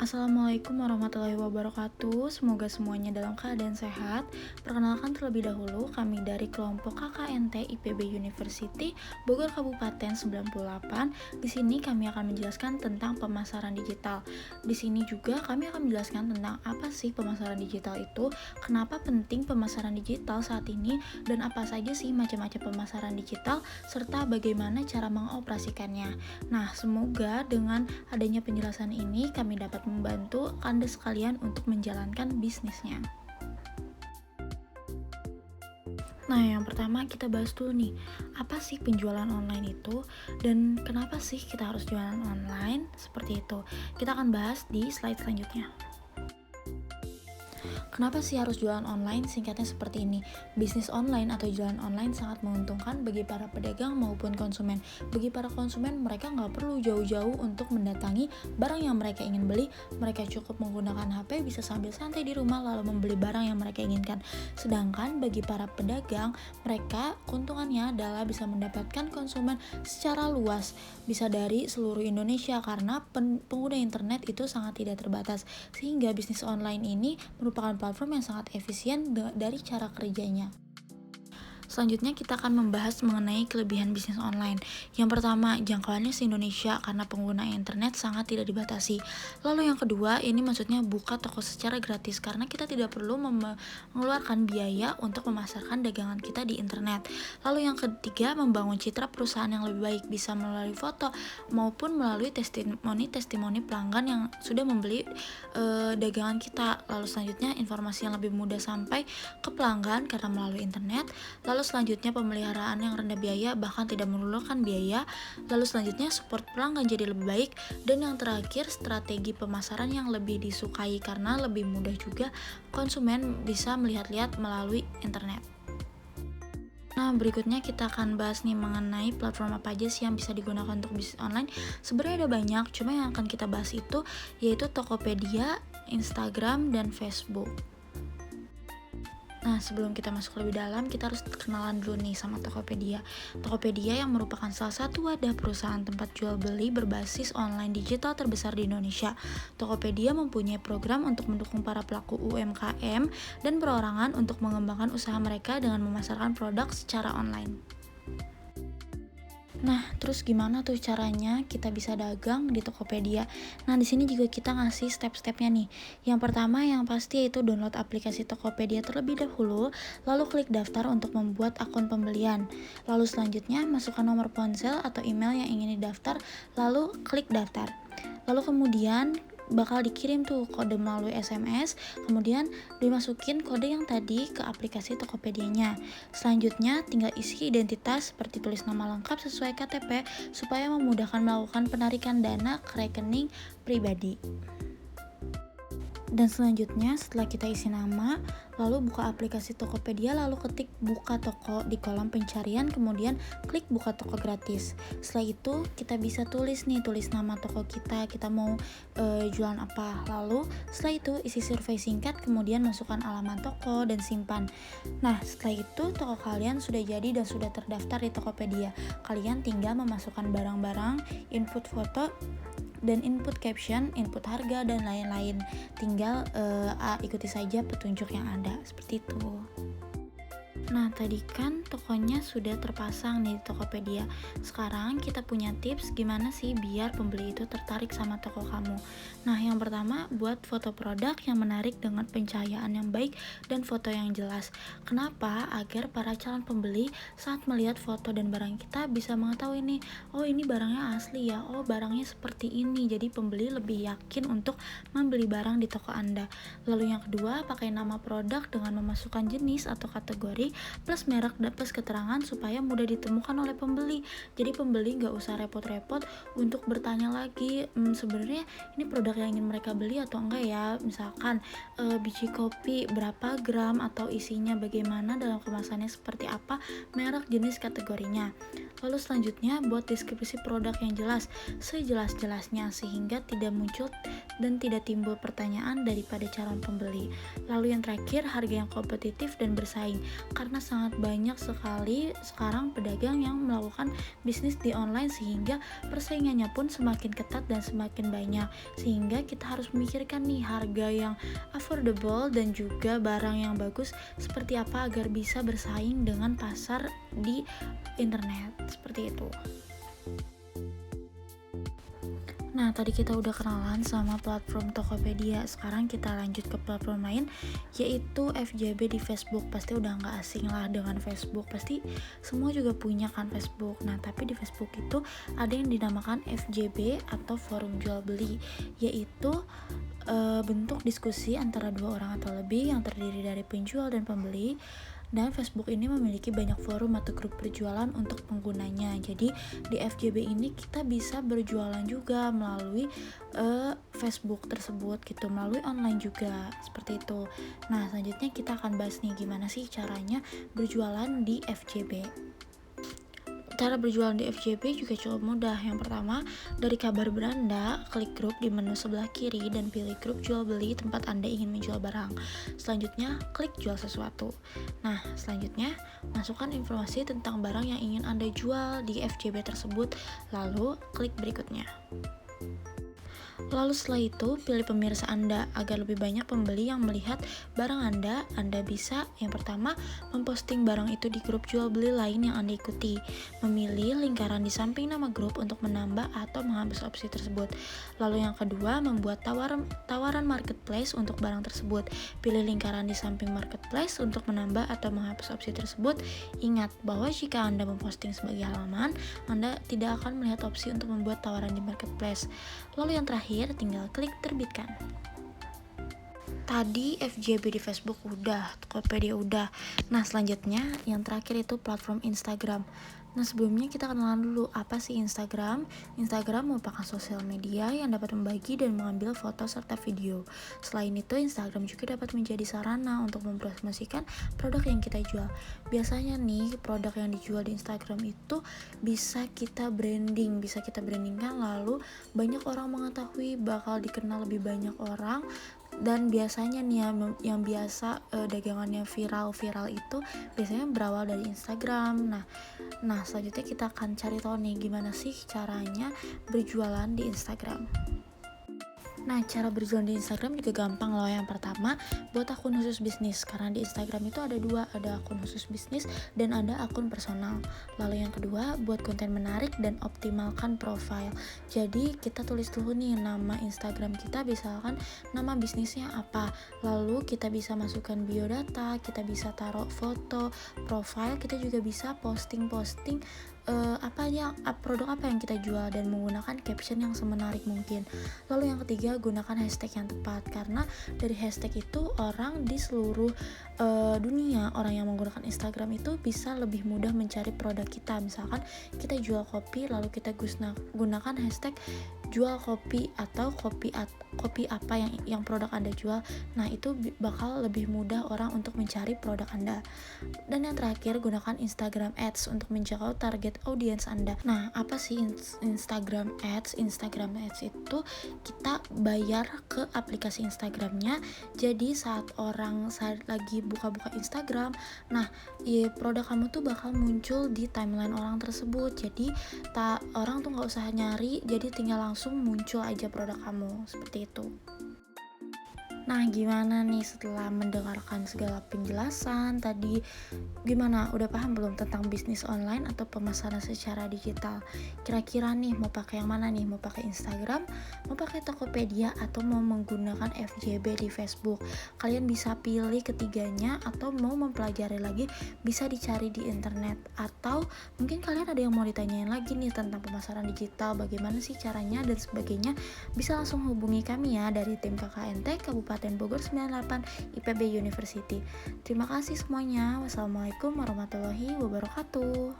Assalamualaikum warahmatullahi wabarakatuh. Semoga semuanya dalam keadaan sehat. Perkenalkan terlebih dahulu, kami dari kelompok KKNT IPB University Bogor Kabupaten 98. Di sini kami akan menjelaskan tentang pemasaran digital. Di sini juga kami akan menjelaskan tentang apa sih pemasaran digital itu, kenapa penting pemasaran digital saat ini, dan apa saja sih macam-macam pemasaran digital, serta bagaimana cara mengoperasikannya. Nah, semoga dengan adanya penjelasan ini kami dapat membantu Anda sekalian untuk menjalankan bisnisnya. Nah, yang pertama kita bahas dulu nih, apa sih penjualan online itu dan kenapa sih kita harus jualan online? Seperti itu. Kita akan bahas di slide selanjutnya. Kenapa sih harus jualan online? Singkatnya seperti ini. Bisnis online atau jualan online sangat menguntungkan bagi para pedagang maupun konsumen. Bagi para konsumen, mereka nggak perlu jauh-jauh untuk mendatangi barang yang mereka ingin beli. Mereka cukup menggunakan HP, bisa sambil santai di rumah lalu membeli barang yang mereka inginkan. Sedangkan bagi para pedagang, mereka keuntungannya adalah bisa mendapatkan konsumen secara luas, bisa dari seluruh Indonesia karena pengguna internet itu sangat tidak terbatas. Sehingga bisnis online ini merupakan platform yang sangat efisien dari cara kerjanya. Selanjutnya kita akan membahas mengenai kelebihan bisnis online. Yang pertama, jangkauannya se-Indonesia karena pengguna internet sangat tidak dibatasi. Lalu yang kedua, ini maksudnya buka toko secara gratis karena kita tidak perlu mengeluarkan biaya untuk memasarkan dagangan kita di internet. Lalu yang ketiga, membangun citra perusahaan yang lebih baik, bisa melalui foto maupun melalui testimoni pelanggan yang sudah membeli dagangan kita. Lalu selanjutnya, informasi yang lebih mudah sampai ke pelanggan karena melalui internet. Lalu selanjutnya pemeliharaan yang rendah biaya bahkan tidak memerlukan biaya. Lalu selanjutnya support pelanggan jadi lebih baik. Dan yang terakhir strategi pemasaran yang lebih disukai karena lebih mudah juga konsumen bisa melihat-lihat melalui internet. Nah, berikutnya kita akan bahas nih mengenai platform apa aja sih yang bisa digunakan untuk bisnis online. Sebenarnya ada banyak, cuma yang akan kita bahas itu yaitu Tokopedia, Instagram, dan Facebook. Nah, sebelum kita masuk lebih dalam, kita harus kenalan dulu nih sama Tokopedia. Tokopedia yang merupakan salah satu wadah perusahaan tempat jual beli berbasis online digital terbesar di Indonesia. Tokopedia mempunyai program untuk mendukung para pelaku UMKM dan perorangan untuk mengembangkan usaha mereka dengan memasarkan produk secara online. Nah, terus gimana tuh caranya kita bisa dagang di Tokopedia? Nah, di sini juga kita ngasih step-stepnya nih. Yang pertama yang pasti yaitu download aplikasi Tokopedia terlebih dahulu, lalu klik daftar untuk membuat akun pembelian. Lalu selanjutnya masukkan nomor ponsel atau email yang ingin didaftar, lalu klik daftar. Lalu kemudian bakal dikirim tuh kode melalui SMS, kemudian dimasukin kode yang tadi ke aplikasi Tokopedia-nya. Selanjutnya tinggal isi identitas seperti tulis nama lengkap sesuai KTP supaya memudahkan melakukan penarikan dana ke rekening pribadi. Dan selanjutnya setelah kita isi nama, lalu buka aplikasi Tokopedia, lalu ketik buka toko di kolom pencarian, kemudian klik buka toko gratis. Setelah itu kita bisa tulis nama toko kita mau jualan apa. Lalu setelah itu isi survei singkat, kemudian masukkan alamat toko dan simpan. Nah, setelah itu toko kalian sudah jadi dan sudah terdaftar di Tokopedia. Kalian tinggal memasukkan barang-barang, input foto, dan input caption, input harga, dan lain-lain. Tinggal ikuti saja petunjuk yang ada, seperti itu. Nah, tadi kan tokonya sudah terpasang nih di Tokopedia. Sekarang kita punya tips gimana sih biar pembeli itu tertarik sama toko kamu. Nah, yang pertama, buat foto produk yang menarik dengan pencahayaan yang baik dan foto yang jelas. Kenapa? Agar para calon pembeli saat melihat foto dan barang kita bisa mengetahui nih, oh ini barangnya asli ya, oh barangnya seperti ini. Jadi pembeli lebih yakin untuk membeli barang di toko Anda. Lalu yang kedua, pakai nama produk dengan memasukkan jenis atau kategori plus merek dan plus keterangan supaya mudah ditemukan oleh pembeli. Jadi pembeli nggak usah repot-repot untuk bertanya lagi sebenarnya ini produk yang ingin mereka beli atau enggak ya. Misalkan biji kopi berapa gram atau isinya bagaimana, dalam kemasannya seperti apa, merek, jenis, kategorinya. Lalu selanjutnya buat deskripsi produk yang jelas sejelas-jelasnya sehingga tidak muncul dan tidak timbul pertanyaan daripada calon pembeli. Lalu yang terakhir, harga yang kompetitif dan bersaing. Karena karena sangat banyak sekali sekarang pedagang yang melakukan bisnis di online sehingga persaingannya pun semakin ketat dan semakin banyak, sehingga kita harus memikirkan nih harga yang affordable dan juga barang yang bagus seperti apa agar bisa bersaing dengan pasar di internet, seperti itu. Nah, tadi kita udah kenalan sama platform Tokopedia. Sekarang kita lanjut ke platform lain, yaitu FJB di Facebook. Pasti udah nggak asing lah dengan Facebook. Pasti semua juga punya kan Facebook. Nah, tapi di Facebook itu ada yang dinamakan FJB atau forum jual beli, yaitu bentuk diskusi antara dua orang atau lebih yang terdiri dari penjual dan pembeli. Dan Facebook ini memiliki banyak forum atau grup berjualan untuk penggunanya. Jadi di FJB ini kita bisa berjualan juga melalui Facebook tersebut gitu, melalui online juga, seperti itu. Nah, selanjutnya kita akan bahas nih gimana sih caranya berjualan di FJB. Cara berjualan di FJB juga cukup mudah. Yang pertama, dari kabar beranda, klik grup di menu sebelah kiri dan pilih grup jual beli tempat Anda ingin menjual barang. Selanjutnya, klik jual sesuatu. Nah, selanjutnya, masukkan informasi tentang barang yang ingin Anda jual di FJB tersebut, lalu klik berikutnya. Lalu setelah itu, pilih pemirsa Anda agar lebih banyak pembeli yang melihat barang Anda. Anda bisa yang pertama, memposting barang itu di grup jual beli lain yang Anda ikuti. Memilih lingkaran di samping nama grup untuk menambah atau menghapus opsi tersebut. Lalu yang kedua, membuat tawaran marketplace untuk barang tersebut. Pilih lingkaran di samping marketplace untuk menambah atau menghapus opsi tersebut. Ingat bahwa jika Anda memposting sebagai halaman, Anda tidak akan melihat opsi untuk membuat tawaran di marketplace. Lalu yang terakhir, tinggal klik terbitkan. Tadi FJB di Facebook udah, Tokopedia udah. Nah, selanjutnya yang terakhir itu platform Instagram. Nah, sebelumnya kita kenalan dulu apa sih Instagram. Instagram merupakan sosial media yang dapat membagi dan mengambil foto serta video. Selain itu, Instagram juga dapat menjadi sarana untuk mempromosikan produk yang kita jual. Biasanya nih, produk yang dijual di Instagram itu bisa kita brandingkan, lalu banyak orang mengetahui, bakal dikenal lebih banyak orang. Dan biasanya nih yang biasa dagangannya viral itu biasanya berawal dari Instagram. Nah, selanjutnya kita akan cari tahu nih gimana sih caranya berjualan di Instagram. Nah, cara berjualan di Instagram juga gampang loh. Yang pertama, buat akun khusus bisnis. Karena di Instagram itu ada dua, ada akun khusus bisnis dan ada akun personal. Lalu yang kedua, buat konten menarik dan optimalkan profile. Jadi kita tulis dulu nih nama Instagram kita, misalkan nama bisnisnya apa. Lalu kita bisa masukkan biodata, kita bisa taruh foto, profile, kita juga bisa posting produk apa yang kita jual dan menggunakan caption yang semenarik mungkin. Lalu yang ketiga, gunakan hashtag yang tepat, karena dari hashtag itu orang di seluruh dunia, orang yang menggunakan Instagram itu bisa lebih mudah mencari produk kita. Misalkan kita jual kopi, lalu kita gunakan hashtag jual kopi atau kopi apa yang produk Anda jual. Nah, itu bakal lebih mudah orang untuk mencari produk Anda. Dan yang terakhir, gunakan Instagram Ads untuk menjangkau target audiens Anda. Nah, apa sih Instagram Ads? Instagram Ads itu kita bayar ke aplikasi Instagramnya. Jadi saat lagi buka-buka Instagram, nah produk kamu tuh bakal muncul di timeline orang tersebut. Jadi orang tuh nggak usah nyari, jadi tinggal langsung muncul aja produk kamu, seperti itu. Nah, gimana nih setelah mendengarkan segala penjelasan tadi? Gimana? Udah paham belum tentang bisnis online atau pemasaran secara digital? Kira-kira nih mau pakai yang mana nih? Mau pakai Instagram, mau pakai Tokopedia, atau mau menggunakan FJB di Facebook? Kalian bisa pilih ketiganya, atau mau mempelajari lagi bisa dicari di internet. Atau mungkin kalian ada yang mau ditanyain lagi nih tentang pemasaran digital, bagaimana sih caranya dan sebagainya. Bisa langsung hubungi kami ya dari tim KKNT Kabupaten Bogor 98 IPB University. Terima kasih semuanya. Wassalamualaikum warahmatullahi wabarakatuh.